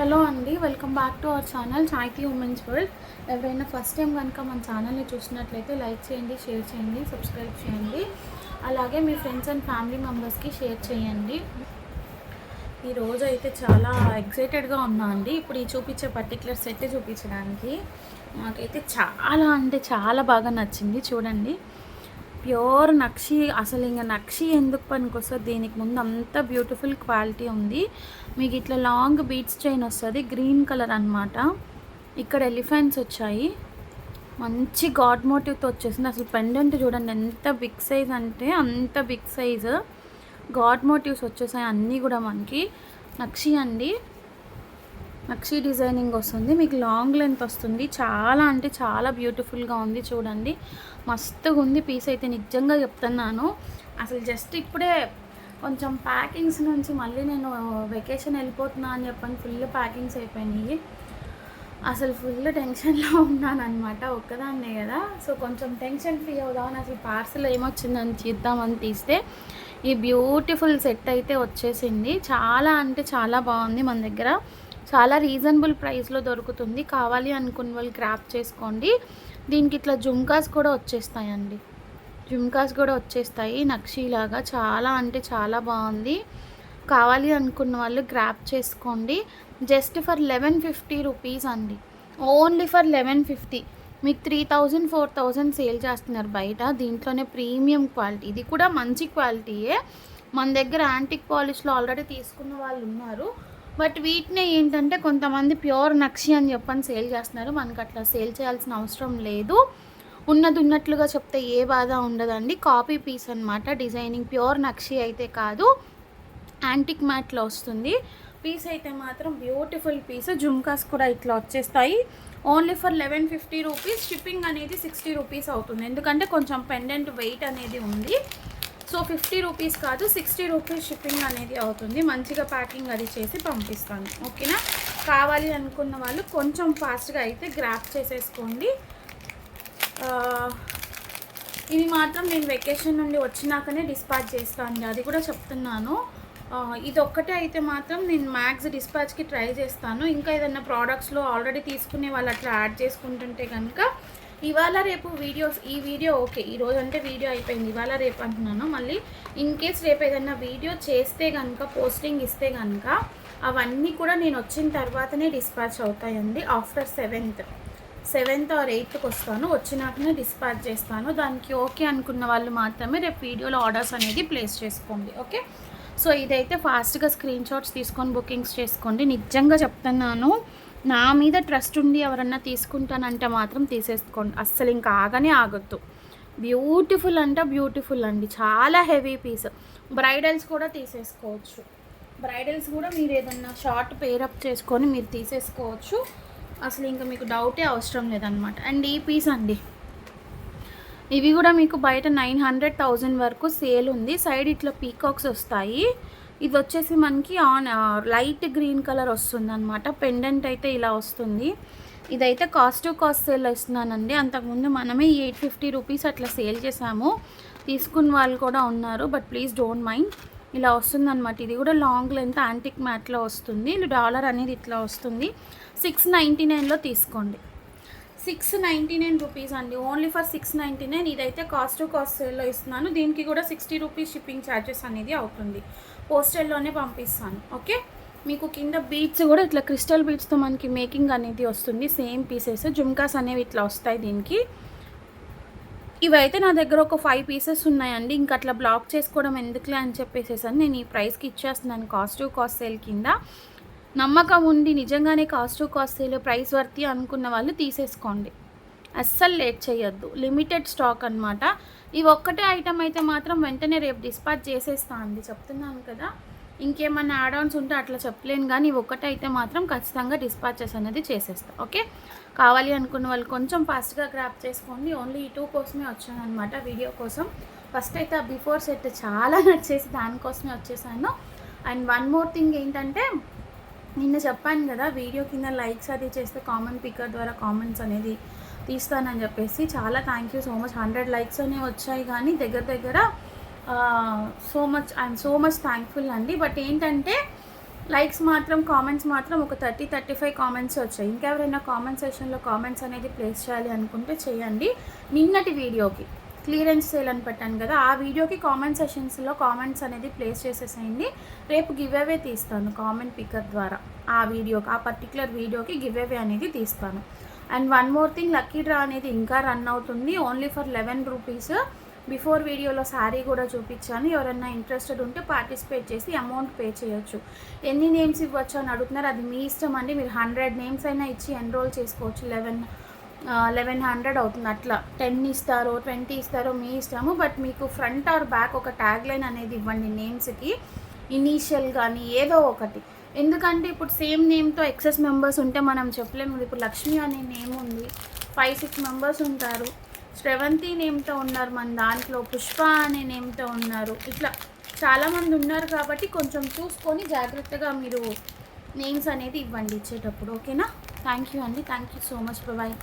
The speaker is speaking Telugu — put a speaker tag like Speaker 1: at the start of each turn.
Speaker 1: హలో అండి, welcome back to our channel చాయ్తి ఉమెన్స్ వరల్డ్. ఎవరైనా ఫస్ట్ టైం కనుక మన ఛానల్ని చూసినట్లయితే లైక్ చేయండి, షేర్ చేయండి, సబ్స్క్రైబ్ చేయండి. అలాగే మీ ఫ్రెండ్స్ అండ్ ఫ్యామిలీ మెంబర్స్కి షేర్ చేయండి. ఈరోజు అయితే చాలా ఎక్సైటెడ్గా ఉన్నా అండి. ఇప్పుడు ఈ చూపించే పర్టికులర్ సెట్ చూపించడానికి నాకైతే చాలా బాగా నచ్చింది. చూడండి, ప్యూర్ నక్షి. అసలు ఇంకా నక్షి ఎందుకు పనికొస్తుంది, దీనికి ముందు అంత బ్యూటిఫుల్ క్వాలిటీ ఉంది. మీకు ఇట్లా లాంగ్ బీడ్స్ చైన్ వస్తుంది, గ్రీన్ కలర్ అనమాట. ఇక్కడ ఎలిఫెంట్స్ వచ్చాయి, మంచి గాడ్ మోటివ్తో వచ్చేసింది. అసలు పెండెంట్ చూడండి ఎంత బిగ్ సైజ్ అంటే అంత బిగ్ సైజు. గాడ్ మోటివ్స్ వచ్చేసాయి అన్నీ కూడా. మనకి నక్షి అండి, నక్షి డిజైనింగ్ వస్తుంది. మీకు లాంగ్ లెంత్ వస్తుంది. చాలా అంటే చాలా బ్యూటిఫుల్గా ఉంది. చూడండి, మస్తుగా ఉంది పీస్ అయితే, నిజంగా చెప్తున్నాను. అసలు జస్ట్ ఇప్పుడే కొంచెం ప్యాకింగ్స్ నుంచి మళ్ళీ నేను వెకేషన్ వెళ్ళిపోతున్నా అని చెప్పని ఫుల్ ప్యాకింగ్స్ అయిపోయినాయి. అసలు ఫుల్ టెన్షన్లో ఉన్నాను అనమాట, ఒక్కదాన్నే కదా. సో కొంచెం టెన్షన్ ఫ్రీ అవుదామని అసలు పార్సల్ ఏమొచ్చిందని చూద్దామని తీస్తే ఈ బ్యూటిఫుల్ సెట్ అయితే వచ్చేసింది. చాలా అంటే చాలా బాగుంది. మన దగ్గర చాలా రీజనబుల్ ప్రైస్లో దొరుకుతుంది. కావాలి అనుకున్న వాళ్ళు గ్రాప్ చేసుకోండి. దీనికి ఇట్లా జుమ్కాస్ కూడా వచ్చేస్తాయండి, జుమ్కాస్ కూడా వచ్చేస్తాయి నక్షీలాగా. చాలా అంటే చాలా బాగుంది. కావాలి అనుకున్న వాళ్ళు గ్రాప్ చేసుకోండి. జస్ట్ ఫర్ 1150 రూపీస్ అండి, ఓన్లీ ఫర్ 1150. మీకు 3000 4000 సేల్ చేస్తున్నారు బయట. దీంట్లోనే ప్రీమియం క్వాలిటీ, ఇది కూడా మంచి క్వాలిటీయే. మన దగ్గర యాంటిక్ పాలిష్లో ఆల్రెడీ తీసుకున్న వాళ్ళు ఉన్నారు. బట్ వీటినే ఏంటంటే కొంతమంది ప్యూర్ నక్షి అని చెప్పని సేల్ చేస్తున్నారు. మనకు అట్లా సేల్ చేయాల్సిన అవసరం లేదు. ఉన్నది ఉన్నట్లుగా చెప్తే ఏ బాధ ఉండదండి. కాపీ పీస్ అనమాట, డిజైనింగ్ ప్యూర్ నక్షి అయితే కాదు, యాంటిక్ మ్యాట్లో వస్తుంది. పీస్ అయితే మాత్రం బ్యూటిఫుల్ పీస్. జుమ్కాస్ కూడా ఇట్లా వచ్చేస్తాయి. Only for 1150 rupees. షిప్పింగ్ అనేది 60 రూపీస్ అవుతుంది, ఎందుకంటే కొంచెం పెండెంట్ వెయిట్ అనేది ఉంది. సో 50 రూపీస్ కాదు, 60 రూపీస్ షిప్పింగ్ అనేది అవుతుంది. మంచిగా ప్యాకింగ్ అది చేసి పంపిస్తాను, ఓకేనా. కావాలి అనుకున్న వాళ్ళు కొంచెం ఫాస్ట్గా అయితే గ్రాప్ చేసేసుకోండి. ఇవి మాత్రం నేను వెకేషన్ నుండి వచ్చినాకనే డిస్పాచ్ చేస్తాను, అది కూడా చెప్తున్నాను. ఇది ఒక్కటే అయితే మాత్రం నేను మ్యాక్స్ డిస్పాచ్కి ట్రై చేస్తాను. ఇంకా ఏదైనా ప్రోడక్ట్స్లో ఆల్రెడీ తీసుకునే వాళ్ళు అట్లా యాడ్ చేసుకుంటుంటే కనుక ఇవాళ రేపు ఈ వీడియో ఓకే, ఈరోజు అంటే వీడియో అయిపోయింది, ఇవాళ రేపు అంటున్నాను. మళ్ళీ ఇన్ కేస్ రేపు ఏదైనా వీడియో చేస్తే కనుక, పోస్టింగ్ ఇస్తే కనుక అవన్నీ కూడా నేను వచ్చిన తర్వాతనే డిస్పాచ్ అవుతాయండి. ఆఫ్టర్ 7th or 8th వస్తాను, వచ్చినాకనే డిస్పాచ్ చేస్తాను. దానికి ఓకే అనుకున్న వాళ్ళు మాత్రమే రేపు వీడియోలో ఆర్డర్స్ అనేది ప్లేస్ చేసుకోండి, ఓకే. సో ఇదైతే ఫాస్ట్గా స్క్రీన్ షాట్స్ తీసుకొని బుకింగ్స్ చేసుకోండి. నిజంగా చెప్తున్నాను, నా మీద ట్రస్ట్ ఉండి ఎవరన్నా తీసుకుంటానంటే మాత్రం తీసేసుకోండి. అస్సలు ఇంకా ఆగొద్దు. బ్యూటిఫుల్ అంటే బ్యూటిఫుల్ అండి, చాలా హెవీ పీస్. బ్రైడల్స్ కూడా తీసేసుకోవచ్చు. బ్రైడల్స్ కూడా మీరు ఏదన్నా షార్ట్ పేరప్ చేసుకొని మీరు తీసేసుకోవచ్చు. అసలు ఇంకా మీకు డౌటే అవసరం లేదనమాట. అండ్ ఈ పీస్ అండి, ఇవి కూడా మీకు బయట 900,000 వరకు సేల్ ఉంది. సైడ్ ఇట్లా పీకాక్స్ వస్తాయి. ఇది వచ్చేసి మనకి లైట్ గ్రీన్ కలర్ వస్తుంది అనమాట. పెండెంట్ అయితే ఇలా వస్తుంది. ఇదైతే కాస్ట్ సేల్ ఇస్తున్నానండి. అంతకుముందు మనమే 850 రూపీస్ అట్లా సేల్ చేసాము, తీసుకున్న వాళ్ళు కూడా ఉన్నారు. బట్ ప్లీజ్ డోంట్ మైండ్, ఇలా వస్తుంది అనమాట. ఇది కూడా లాంగ్ లెంత్ యాంటిక్ మ్యాట్లో వస్తుంది. డాలర్ అనేది ఇట్లా వస్తుంది. 699లో తీసుకోండి. 699 రూపీస్ అండి, ఓన్లీ ఫర్ 699. ఇదైతే కాస్ట్ సేల్లో ఇస్తున్నాను. దీనికి కూడా 60 రూపీస్ షిప్పింగ్ ఛార్జెస్ అనేది అవుతుంది. పోస్టల్లోనే పంపిస్తాను, ఓకే. మీకు కింద బీడ్స్ కూడా ఇట్లా క్రిస్టల్ బీడ్స్తో మనకి మేకింగ్ అనేది వస్తుంది. సేమ్ పీసెస్, జుమ్కాస్ అనేవి ఇట్లా వస్తాయి దీనికి. ఇవైతే నా దగ్గర ఒక 5 పీసెస్ ఉన్నాయండి. ఇంకా అట్లా బ్లాక్ చేసుకోవడం ఎందుకులే అని చెప్పేసేసి నేను ఈ ప్రైస్కి ఇచ్చేస్తున్నాను కాస్ట్ సేల్ కింద. నమ్మకం ఉండి నిజంగానే కాస్ట్ సేల్ ప్రైస్ వర్తి అనుకున్న వాళ్ళు తీసేసుకోండి. అస్సలు లేట్ చేయొద్దు. లిమిటెడ్ స్టాక్ అనమాట. ఇవి ఒక్కటే ఐటమ్ అయితే మాత్రం వెంటనే రేపు డిస్పాచ్ చేసేస్తా అండి, చెప్తున్నాను కదా. ఇంకేమన్నా యాడ్ ఆన్స్ ఉంటే అట్లా చెప్పలేను, కానీ ఇవి ఒక్కటే అయితే మాత్రం ఖచ్చితంగా డిస్పాచెస్ అనేది చేసేస్తా, ఓకే. కావాలి అనుకున్న వాళ్ళు కొంచెం ఫాస్ట్గా గ్రాప్ చేసుకోండి. ఓన్లీ ఈ 2 కోసమే వచ్చాను అనమాట, వీడియో కోసం. ఫస్ట్ అయితే ఆ బిఫోర్ సెట్ చాలా నచ్చేసి దానికోసమే వచ్చేసాను. అండ్ వన్ మోర్ థింగ్ ఏంటంటే, నిన్న చెప్పాను కదా వీడియో కింద లైక్స్ అది చేస్తే కామెంట్ పిక్కర్ ద్వారా కామెంట్స్ అనేది తీస్తానని చెప్పేసి. చాలా thank you so much. 100 likes అనేవి వచ్చాయి, కానీ దగ్గర ఐఎమ్ సో మచ్ థ్యాంక్ఫుల్ అండి. బట్ ఏంటంటే లైక్స్ మాత్రం కామెంట్స్ మాత్రం ఒక 35 కామెంట్స్ వచ్చాయి. ఇంకెవరైనా కామెంట్ సెక్షన్లో కామెంట్స్ అనేది ప్లేస్ చేయాలి అనుకుంటే చేయండి. నిన్నటి వీడియోకి క్లియరెన్స్ సేల్ అని పెట్టాను కదా, ఆ వీడియోకి కామెంట్ సెషన్స్లో కామెంట్స్ అనేది ప్లేస్ చేసేసేయండి. రేపు గివ్ అవే తీస్తాను కామెంట్ పికర్ ద్వారా. ఆ వీడియోకి, ఆ పర్టికులర్ వీడియోకి గివ్ అవే అనేది తీస్తాను. And one more thing, lucky draw అనేది ఇంకా రన్ అవుతుంది. Only for 11 rupees. బిఫోర్ వీడియోలో శారీ కూడా చూపించాను. ఎవరైనా ఇంట్రెస్టెడ్ ఉంటే పార్టిసిపేట్ చేసి అమౌంట్ పే చేయొచ్చు. ఎన్ని నేమ్స్ ఇవ్వచ్చు అని అడుగుతున్నారు, అది మీ ఇష్టం అండి. మీరు 100 నేమ్స్ అయినా ఇచ్చి ఎన్రోల్ చేసుకోవచ్చు. 1100 అవుతుంది. అట్లా 10 ఇస్తారో 20 ఇస్తారో మీ ఇష్టము. బట్ మీకు ఫ్రంట్ ఆర్ బ్యాక్ ఒక ట్యాగ్ లైన్ అనేది ఇవ్వండి నేమ్స్కి, ఇనీషియల్ కానీ ఏదో ఒకటి. ఎందుకంటే ఇప్పుడు సేమ్ నేమ్తో ఎక్సెస్ మెంబర్స్ ఉంటే మనం చెప్పలేము. ఇప్పుడు లక్ష్మి అనే నేమ్ ఉంది, 5-6 మెంబర్స్ ఉంటారు. శ్రవంతి నేమ్తో ఉన్నారు మన దాంట్లో, పుష్ప అనే నేమ్తో ఉన్నారు. ఇట్లా చాలామంది ఉన్నారు కాబట్టి కొంచెం చూసుకొని జాగ్రత్తగా మీరు నేమ్స్ అనేది ఇవ్వండి ఇచ్చేటప్పుడు. ఓకేనా? థ్యాంక్ యూ అండి. Thank you so much. Bye.